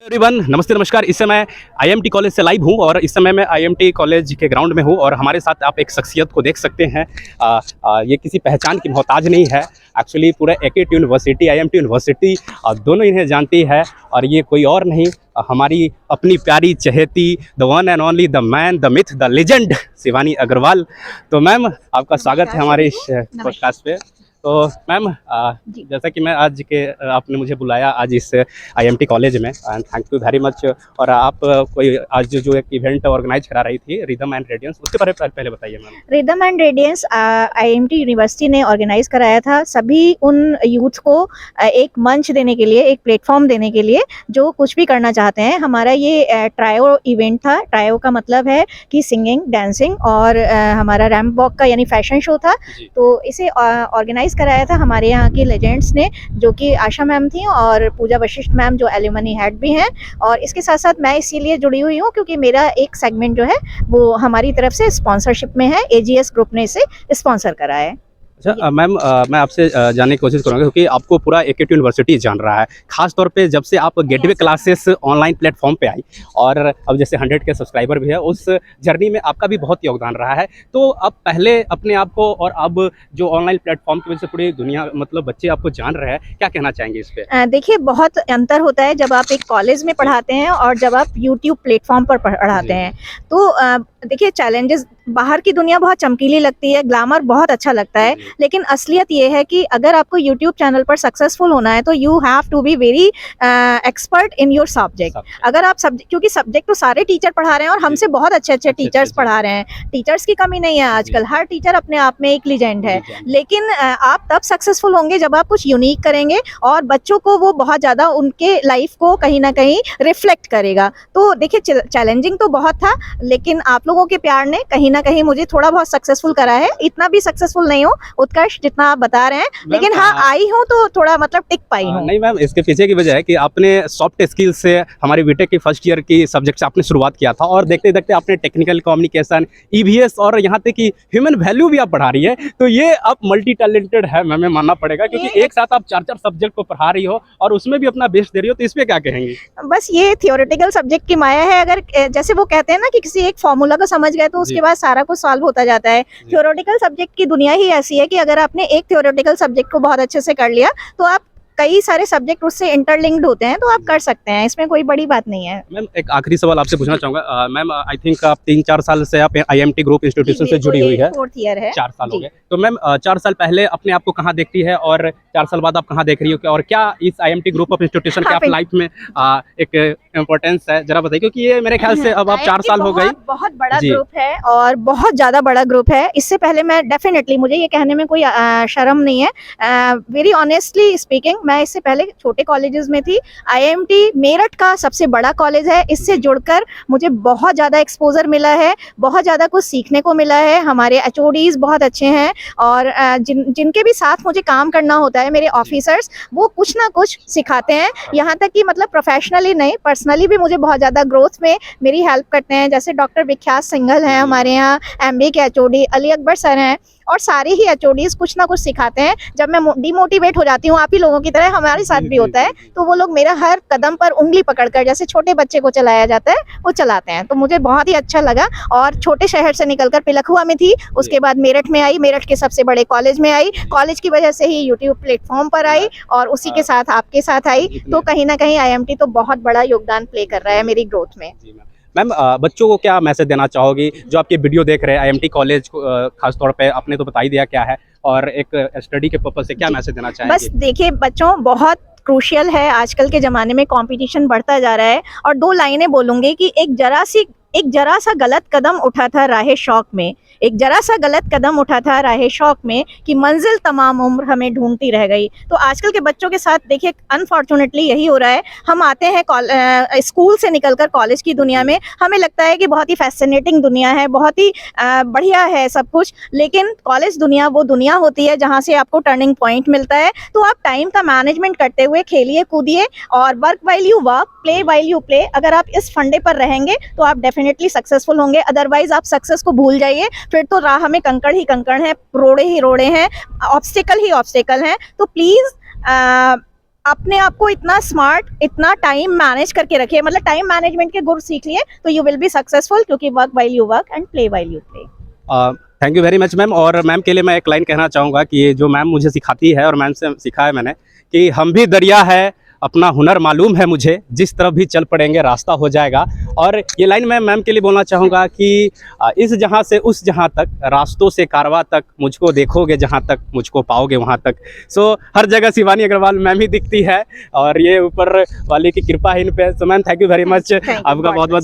Everyone, नमस्ते नमस्कार। इस समय आईएमटी कॉलेज से लाइव हूँ और इस समय मैं आईएमटी कॉलेज के ग्राउंड में हूँ और हमारे साथ आप एक शख्सियत को देख सकते हैं। ये किसी पहचान की मोहताज नहीं है। एक्चुअली पूरा एकेट यूनिवर्सिटी, आईएमटी यूनिवर्सिटी दोनों इन्हें जानती है और ये कोई और नहीं, हमारी अपनी प्यारी चहेती, the one and only, the man, the myth, the legend, Shivani Agrawal. तो मैम, आपका स्वागत है हमारे इस पॉडकास्ट पे। तो मैम, जैसा कि मैं आपने मुझे बुलाया आज इस आईएमटी कॉलेज में, and thank you very much. और आप कोई आज जो एक इवेंट ऑर्गेनाइज करा रही थी, रिदम एंड रेडियंस, उसके बारे में पहले बताइए ma'am. Rhythm and radiance IMT university ने ऑर्गेनाइज कराया था सभी उन यूथ को एक मंच देने के लिए, एक प्लेटफॉर्म देने के लिए जो कुछ भी करना चाहते हैं। हमारा ये ट्रायो इवेंट था। ट्रायो का मतलब है कि सिंगिंग, डांसिंग और हमारा रैंप वॉक का यानी फैशन शो था। तो इसे ऑर्गेनाइज कराया था हमारे यहाँ की लेजेंड्स ने, जो कि आशा मैम थी और पूजा वशिष्ठ मैम जो एल्यूमनी हेड भी हैं। और इसके साथ साथ मैं इसीलिए जुड़ी हुई हूँ क्योंकि मेरा एक सेगमेंट जो है वो हमारी तरफ से स्पॉन्सरशिप में है। एजीएस ग्रुप ने इसे स्पॉन्सर करा है। अच्छा मैम, मैं आपसे जानने की कोशिश करूँगा क्योंकि आपको पूरा एकेट यूनिवर्सिटी जान रहा है, खास तौर पे जब से आप गेटवे क्लासेस ऑनलाइन प्लेटफॉर्म पे आई और अब जैसे 100 के सब्सक्राइबर भी है, उस जर्नी में आपका भी बहुत योगदान रहा है। तो अब पहले अपने आप को और अब जो ऑनलाइन प्लेटफॉर्म की वजह से पूरी दुनिया, मतलब बच्चे आपको जान रहे हैं, क्या कहना चाहेंगे इस पे? देखिए, बहुत अंतर होता है जब आप एक कॉलेज में पढ़ाते हैं और जब आप यूट्यूब प्लेटफॉर्म पर पढ़ाते हैं। तो देखिए, चैलेंजेस, बाहर की दुनिया बहुत चमकीली लगती है, ग्लैमर बहुत अच्छा लगता है, लेकिन असलियत ये है कि अगर आपको यूट्यूब चैनल पर सक्सेसफुल होना है तो you have to be very expert in your subject. अगर आप क्योंकि सब्जेक्ट तो सारे टीचर पढ़ा रहे हैं और हमसे बहुत अच्छे अच्छे टीचर्स पढ़ा रहे हैं। टीचर्स की कमी नहीं है आजकल, हर टीचर अपने आप में एक लीजेंड है। लेकिन आप तब सक्सेसफुल होंगे जब आप कुछ यूनिक करेंगे और बच्चों को वो बहुत ज़्यादा उनके लाइफ को कहीं ना कहीं रिफ्लेक्ट करेगा। तो देखिए, चैलेंजिंग तो बहुत था, लेकिन आप लोगों के प्यार ने कहीं ना कहीं मुझे थोड़ा बहुत सक्सेसफुल करा है। इतना भी सक्सेसफुल नहीं हूँ उत्कर्ष जितना आप बता रहे हैं, लेकिन हाँ, आई हूँ तो थोड़ा मतलब टिक पाई हूँ। नहीं मैम, इसके पीछे की वजह है कि आपने सॉफ्ट स्किल से हमारी बीटेक की फर्स्ट ईयर की सब्जेक्ट से आपने शुरुआत किया था और देखते देखते आपने टेक्निकल कम्युनिकेशन, ईवीएस और यहाँ तक कि ह्यूमन वैल्यू भी आप पढ़ा रही है। तो ये आप मल्टी टैलेंटेड है, हमें मानना पड़ेगा, क्योंकि एक साथ आप 4 सब्जेक्ट को पढ़ा रही हो और उसमें भी अपना बेस्ट दे रही हो। तो इस पे क्या कहेंगी? बस ये थियोरेटिकल सब्जेक्ट की माया है। अगर जैसे वो कहते हैं ना कि किसी एक फॉर्मूला को समझ गए तो उसके बाद सारा कुछ सॉल्व होता जाता है। थ्योरेटिकल सब्जेक्ट की दुनिया ही ऐसी है कि अगर आपने एक थ्योरेटिकल सब्जेक्ट को बहुत अच्छे से कर लिया तो आप कई सारे सब्जेक्ट उससे इंटरलिंक्ड होते हैं, तो आप कर सकते हैं, इसमें कोई बड़ी बात नहीं है। मैम, एक आखिरी सवाल आपसे पूछना चाहूँगा। मैम, आई थिंक आप 3-4 साल से आप आईएमटी ग्रुप इंस्टीट्यूशन से जुड़ी हुई है। 4th ईयर है। 4 साल हो गए। तो मैम, 4 साल पहले अपने आप को कहाँ देखती है और 4 साल बाद आप कहाँ देख रही हो, और क्या इस आईएमटी ग्रुप ऑफ इंस्टीट्यूशन के आप लाइफ में एक इम्पोर्टेंस है, जरा बताइए, क्योंकि ये मेरे ख्याल से अब आप 4 साल हो गई। बहुत बड़ा ग्रुप है और बहुत ज्यादा बड़ा ग्रुप है। इससे पहले मैं डेफिनेटली, मुझे ये कहने में कोई शर्म नहीं है, वेरी ऑनेस्टली स्पीकिंग, मैं इससे पहले छोटे कॉलेजेस में थी। आईएमटी मेरठ का सबसे बड़ा कॉलेज है। इससे जुड़कर मुझे बहुत ज़्यादा एक्सपोजर मिला है, बहुत ज़्यादा कुछ सीखने को मिला है। हमारे एचओडीज बहुत अच्छे हैं और जिनके भी साथ मुझे काम करना होता है, मेरे ऑफिसर्स, वो कुछ ना कुछ सिखाते हैं। यहाँ तक कि मतलब प्रोफेशनली नहीं, पर्सनली भी मुझे बहुत ज़्यादा ग्रोथ में मेरी हेल्प करते हैं। जैसे डॉक्टर विख्यात सिंघल हैं हमारे यहाँ, एमबी के एचओडी, अली अकबर सर हैं, और सारे ही एचओडीज कुछ ना कुछ सिखाते हैं। जब मैं डिमोटिवेट हो जाती हूँ, आप ही लोगों की तरह हमारे साथ भी होता है, तो वो लोग मेरा हर कदम पर उंगली पकड़कर, जैसे छोटे बच्चे को चलाया जाता है, वो चलाते हैं। तो मुझे बहुत ही अच्छा लगा और छोटे शहर से निकलकर पिलखुआ में थी, उसके बाद मेरठ में आई, मेरठ के सबसे बड़े कॉलेज में आई, कॉलेज की वजह से ही यूट्यूब प्लेटफॉर्म पर आई और उसी के साथ आपके साथ आई। तो कहीं ना कहीं आईएमटी तो बहुत बड़ा योगदान प्ले कर रहा है मेरी ग्रोथ में। मैम, बच्चों को क्या मैसेज देना चाहोगी जो आपके वीडियो देख रहे हैं आईएमटी कॉलेज को, खास तौर पे आपने तो बता ही दिया क्या है, और एक स्टडी के पर्पज से क्या मैसेज देना चाहेंगे? बस देखिए, बच्चों, बहुत क्रूशियल है, आजकल के ज़माने में कंपटीशन बढ़ता जा रहा है। और 2 लाइनें बोलूँगी कि एक जरा सा गलत कदम उठा था राहे शौक में, एक जरा सा गलत कदम उठा था राहे शौक में, कि मंजिल तमाम उम्र हमें ढूंढती रह गई। तो आजकल के बच्चों के साथ देखिए, अनफॉर्चुनेटली यही हो रहा है। हम आते हैं स्कूल से निकलकर कॉलेज की दुनिया में, हमें लगता है कि बहुत ही फैसिनेटिंग दुनिया है, बहुत ही बढ़िया है सब कुछ, लेकिन कॉलेज दुनिया वो दुनिया होती है जहाँ से आपको टर्निंग पॉइंट मिलता है। तो आप टाइम का मैनेजमेंट करते हुए खेलिए, कूदिए, और work while you work, play while you play. अगर आप इस फंडे पर रहेंगे तो आप डेफिनेटली सक्सेसफुल होंगे, अदरवाइज आप सक्सेस को भूल जाइए, फिर तो राह में कंकड़ ही कंकड़ हैं, रोड़े ही रोड़े हैं, ऑब्स्टिकल ही ऑब्स्टिकल हैं। तो प्लीज़ अपने आप को इतना स्मार्ट, इतना टाइम मैनेज करके रखिए, मतलब टाइम मैनेजमेंट के गुर सीख लिए तो यू विल बी सक्सेसफुल, क्योंकि work while you work and play while you play. Thank you very much ma'am. और मैम के लिए मैं एक लाइन कहना चाहूँगा कि ये जो मैम मुझे सिखाती है और मैम से सीखा है मैंने कि हम भी दरिया है, अपना हुनर मालूम है मुझे, जिस तरफ भी चल पड़ेंगे रास्ता हो जाएगा। और ये लाइन मैं मैम के लिए बोलना चाहूँगा कि इस जहाँ से उस जहाँ तक, रास्तों से कारवा तक, मुझको देखोगे जहाँ तक, मुझको पाओगे वहाँ तक। सो हर जगह शिवानी अग्रवाल मैम ही दिखती है और ये ऊपर वाले की कृपा है इन पे। So ma'am thank you very much, आपका बहुत बहुत